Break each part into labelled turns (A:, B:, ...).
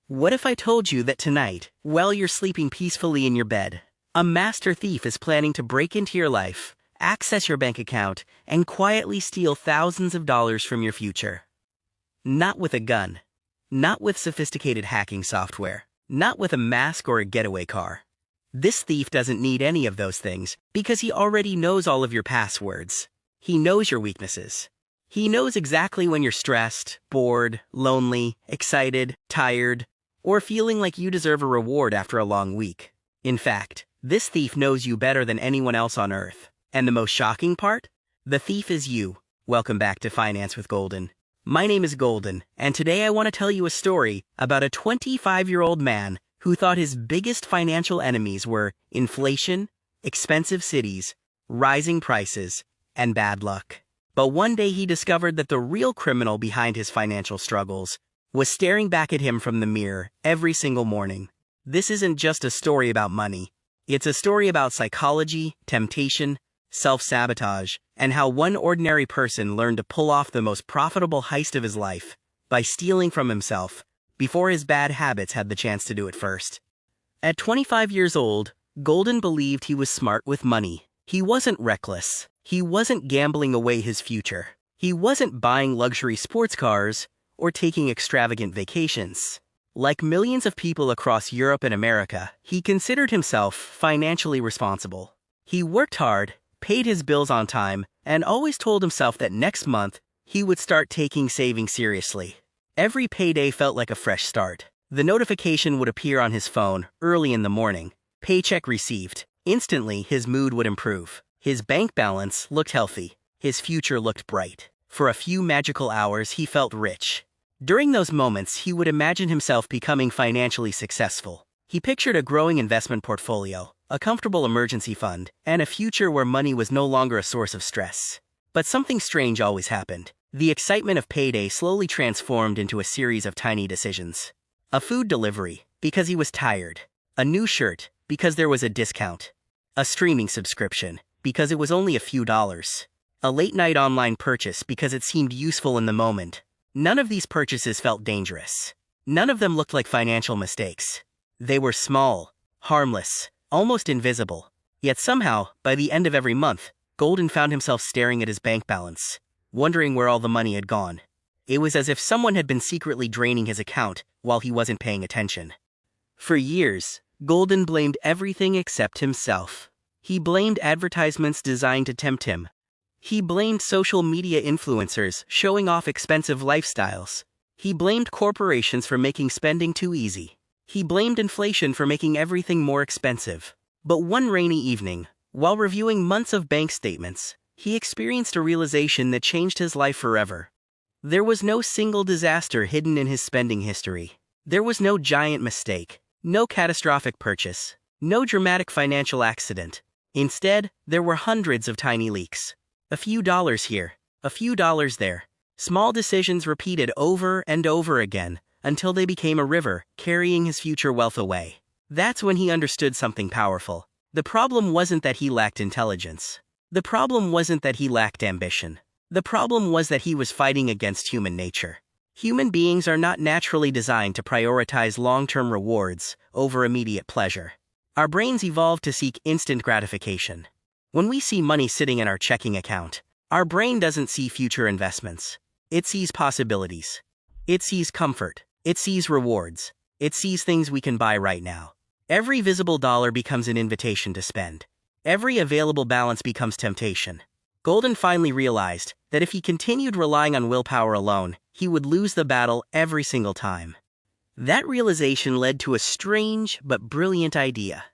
A: What if I told you that tonight, while you're sleeping peacefully in your bed, a master thief is planning to break into your life, access your bank account, and quietly steal thousands of dollars from your future? Not with a gun. Not with sophisticated hacking software. Not with a mask or a getaway car. This thief doesn't need any of those things because he already knows all of your passwords. He knows your weaknesses. He knows exactly when you're stressed, bored, lonely, excited, tired, or feeling like you deserve a reward after a long week. In fact, this thief knows you better than anyone else on Earth. And the most shocking part? The thief is you. Welcome back to Finance with Golden. My name is Golden, and today I want to tell you a story about a 25-year-old man who thought his biggest financial enemies were inflation, expensive cities, rising prices, and bad luck. But one day he discovered that the real criminal behind his financial struggles was staring back at him from the mirror every single morning. This isn't just a story about money. It's a story about psychology, temptation, self-sabotage, and how one ordinary person learned to pull off the most profitable heist of his life by stealing from himself before his bad habits had the chance to do it first. At 25 years old, Golden believed he was smart with money. He wasn't reckless. He wasn't gambling away his future. He wasn't buying luxury sports cars or taking extravagant vacations. Like millions of people across Europe and America, he considered himself financially responsible. He worked hard, paid his bills on time, and always told himself that next month he would start taking saving seriously. Every payday felt like a fresh start. The notification would appear on his phone early in the morning. Paycheck received. Instantly, his mood would improve. His bank balance looked healthy. His future looked bright. For a few magical hours, he felt rich. During those moments, he would imagine himself becoming financially successful. He pictured a growing investment portfolio, a comfortable emergency fund, and a future where money was no longer a source of stress. But something strange always happened. The excitement of payday slowly transformed into a series of tiny decisions. A food delivery, because he was tired. A new shirt, because there was a discount. A streaming subscription, because it was only a few dollars. A late-night online purchase because it seemed useful in the moment. None of these purchases felt dangerous. None of them looked like financial mistakes. They were small, harmless, almost invisible. Yet somehow, by the end of every month, Golden found himself staring at his bank balance, wondering where all the money had gone. It was as if someone had been secretly draining his account while he wasn't paying attention. For years, Golden blamed everything except himself. He blamed advertisements designed to tempt him. He blamed social media influencers showing off expensive lifestyles. He blamed corporations for making spending too easy. He blamed inflation for making everything more expensive. But one rainy evening, while reviewing months of bank statements, he experienced a realization that changed his life forever. There was no single disaster hidden in his spending history. There was no giant mistake, no catastrophic purchase, no dramatic financial accident. Instead, there were hundreds of tiny leaks. A few dollars here, a few dollars there. Small decisions repeated over and over again until they became a river, carrying his future wealth away. That's when he understood something powerful. The problem wasn't that he lacked intelligence. The problem wasn't that he lacked ambition. The problem was that he was fighting against human nature. Human beings are not naturally designed to prioritize long-term rewards over immediate pleasure. Our brains evolved to seek instant gratification. When we see money sitting in our checking account, our brain doesn't see future investments. It sees possibilities. It sees comfort. It sees rewards. It sees things we can buy right now. Every visible dollar becomes an invitation to spend. Every available balance becomes temptation. Golden finally realized that if he continued relying on willpower alone, he would lose the battle every single time. That realization led to a strange but brilliant idea.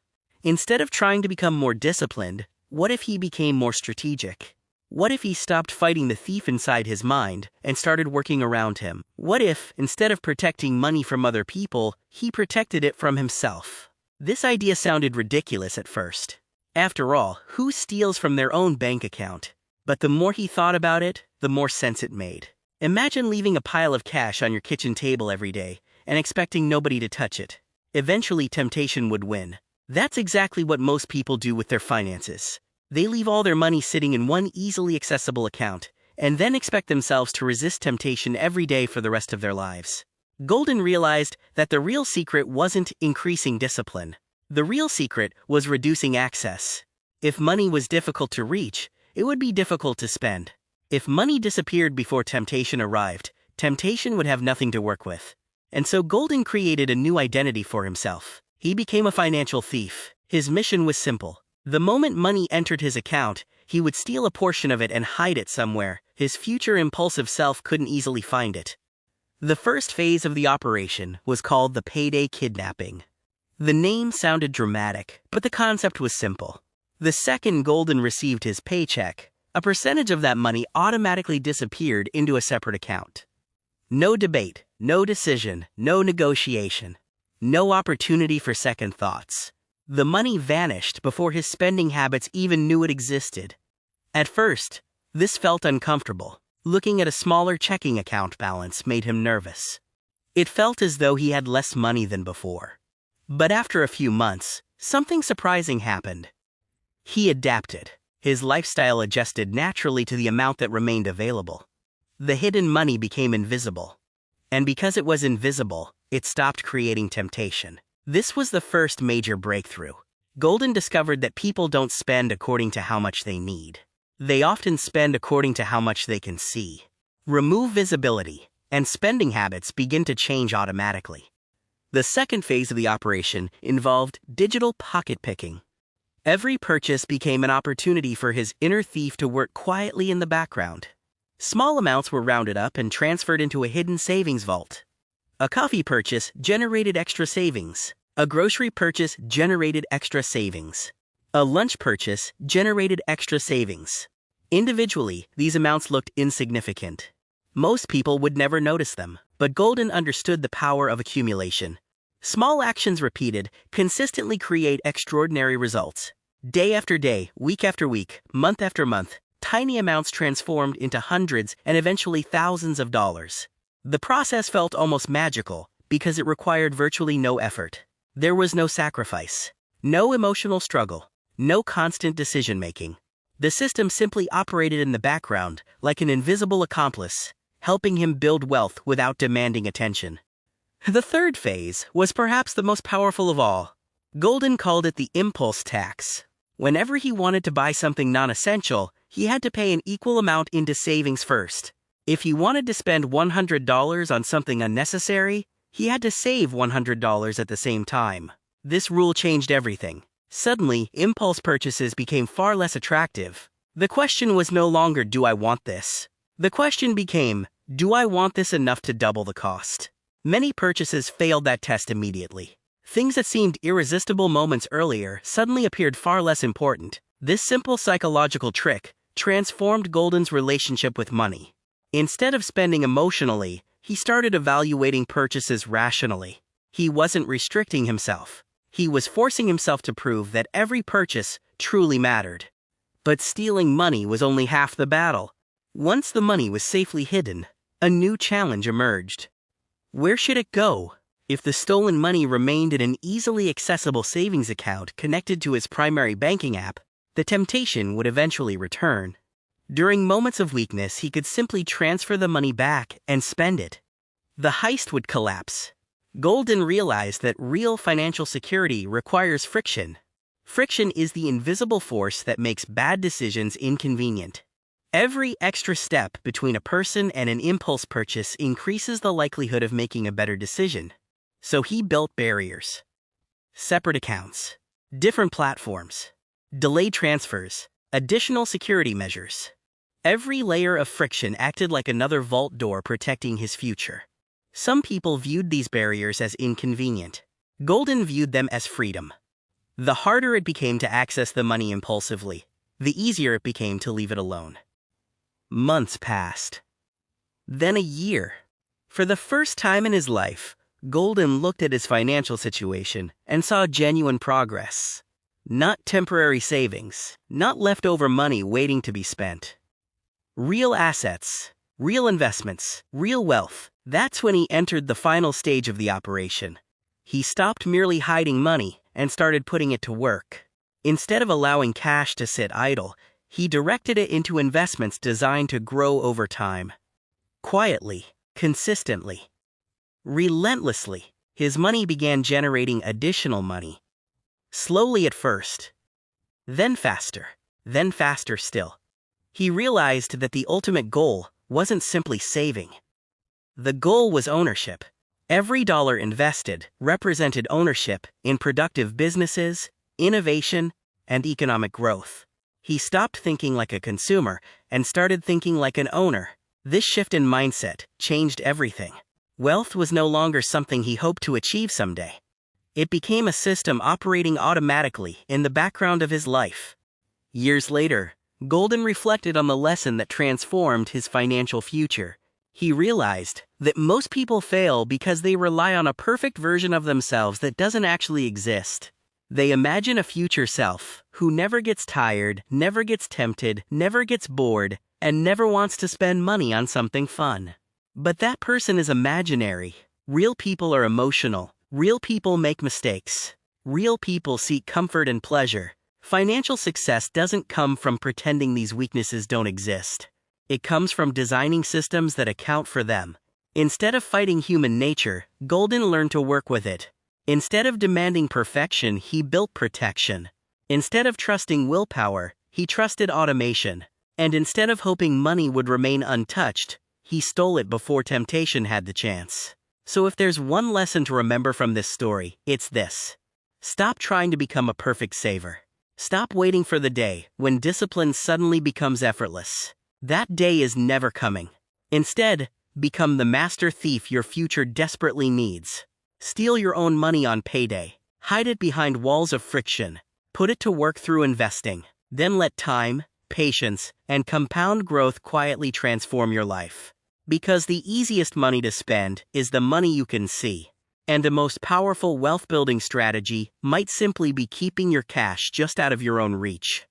A: Instead of trying to become more disciplined, what if he became more strategic? What if he stopped fighting the thief inside his mind and started working around him? What if, instead of protecting money from other people, he protected it from himself? This idea sounded ridiculous at first. After all, who steals from their own bank account? But the more he thought about it, the more sense it made. Imagine leaving a pile of cash on your kitchen table every day and expecting nobody to touch it. Eventually, temptation would win. That's exactly what most people do with their finances. They leave all their money sitting in one easily accessible account, and then expect themselves to resist temptation every day for the rest of their lives. Golden realized that the real secret wasn't increasing discipline. The real secret was reducing access. If money was difficult to reach, it would be difficult to spend. If money disappeared before temptation arrived, temptation would have nothing to work with. And so Golden created a new identity for himself. He became a financial thief. His mission was simple. The moment money entered his account, he would steal a portion of it and hide it somewhere. His future impulsive self couldn't easily find it. The first phase of the operation was called the payday kidnapping. The name sounded dramatic, but the concept was simple. The second Golden received his paycheck, a percentage of that money automatically disappeared into a separate account. No debate, no decision, no negotiation, no opportunity for second thoughts. The money vanished before his spending habits even knew it existed. At first, this felt uncomfortable. Looking at a smaller checking account balance made him nervous. It felt as though he had less money than before. But after a few months, something surprising happened. He adapted. His lifestyle adjusted naturally to the amount that remained available. The hidden money became invisible. And because it was invisible, it stopped creating temptation. This was the first major breakthrough. Golden discovered that people don't spend according to how much they need. They often spend according to how much they can see. Remove visibility, and spending habits begin to change automatically. The second phase of the operation involved digital pocket picking. Every purchase became an opportunity for his inner thief to work quietly in the background. Small amounts were rounded up and transferred into a hidden savings vault. A coffee purchase generated extra savings. A grocery purchase generated extra savings. A lunch purchase generated extra savings. Individually, these amounts looked insignificant. Most people would never notice them, but Golden understood the power of accumulation. Small actions repeated consistently create extraordinary results. Day after day, week after week, month after month, tiny amounts transformed into hundreds and eventually thousands of dollars. The process felt almost magical because it required virtually no effort. There was no sacrifice, no emotional struggle, no constant decision-making. The system simply operated in the background like an invisible accomplice, helping him build wealth without demanding attention. The third phase was perhaps the most powerful of all. Golden called it the impulse tax. Whenever he wanted to buy something non-essential, he had to pay an equal amount into savings first. If he wanted to spend $100 on something unnecessary, he had to save $100 at the same time. This rule changed everything. Suddenly, impulse purchases became far less attractive. The question was no longer, do I want this? The question became, do I want this enough to double the cost? Many purchases failed that test immediately. Things that seemed irresistible moments earlier suddenly appeared far less important. This simple psychological trick transformed Golden's relationship with money. Instead of spending emotionally, he started evaluating purchases rationally. He wasn't restricting himself. He was forcing himself to prove that every purchase truly mattered. But stealing money was only half the battle. Once the money was safely hidden, a new challenge emerged. Where should it go? If the stolen money remained in an easily accessible savings account connected to his primary banking app, the temptation would eventually return. During moments of weakness, he could simply transfer the money back and spend it. The heist would collapse. Golden realized that real financial security requires friction. Friction is the invisible force that makes bad decisions inconvenient. Every extra step between a person and an impulse purchase increases the likelihood of making a better decision. So he built barriers. Separate accounts, different platforms, delayed transfers, additional security measures. Every layer of friction acted like another vault door protecting his future. Some people viewed these barriers as inconvenient. Golden viewed them as freedom. The harder it became to access the money impulsively, the easier it became to leave it alone. Months passed. Then a year. For the first time in his life, Golden looked at his financial situation and saw genuine progress. Not temporary savings, not leftover money waiting to be spent. Real assets, real investments, real wealth. That's when he entered the final stage of the operation. He stopped merely hiding money and started putting it to work. Instead of allowing cash to sit idle, he directed it into investments designed to grow over time. Quietly, consistently. relentlessly. His money began generating additional money. Slowly at first, then faster still. He realized that the ultimate goal wasn't simply saving. The goal was ownership. Every dollar invested represented ownership in productive businesses, innovation, and economic growth. He stopped thinking like a consumer and started thinking like an owner. This shift in mindset changed everything. Wealth was no longer something he hoped to achieve someday. It became a system operating automatically in the background of his life. Years later, Golden reflected on the lesson that transformed his financial future. He realized that most people fail because they rely on a perfect version of themselves that doesn't actually exist. They imagine a future self who never gets tired, never gets tempted, never gets bored, and never wants to spend money on something fun. But that person is imaginary. Real people are emotional. Real people make mistakes. Real people seek comfort and pleasure. Financial success doesn't come from pretending these weaknesses don't exist. It comes from designing systems that account for them. Instead of fighting human nature, Golden learned to work with it. Instead of demanding perfection, he built protection. Instead of trusting willpower, he trusted automation. And instead of hoping money would remain untouched, he stole it before temptation had the chance. So if there's one lesson to remember from this story, it's this. Stop trying to become a perfect saver. Stop waiting for the day when discipline suddenly becomes effortless. That day is never coming. Instead, become the master thief your future desperately needs. Steal your own money on payday. Hide it behind walls of friction. Put it to work through investing. Then let time, patience, and compound growth quietly transform your life. Because the easiest money to spend is the money you can see. And the most powerful wealth-building strategy might simply be keeping your cash just out of your own reach.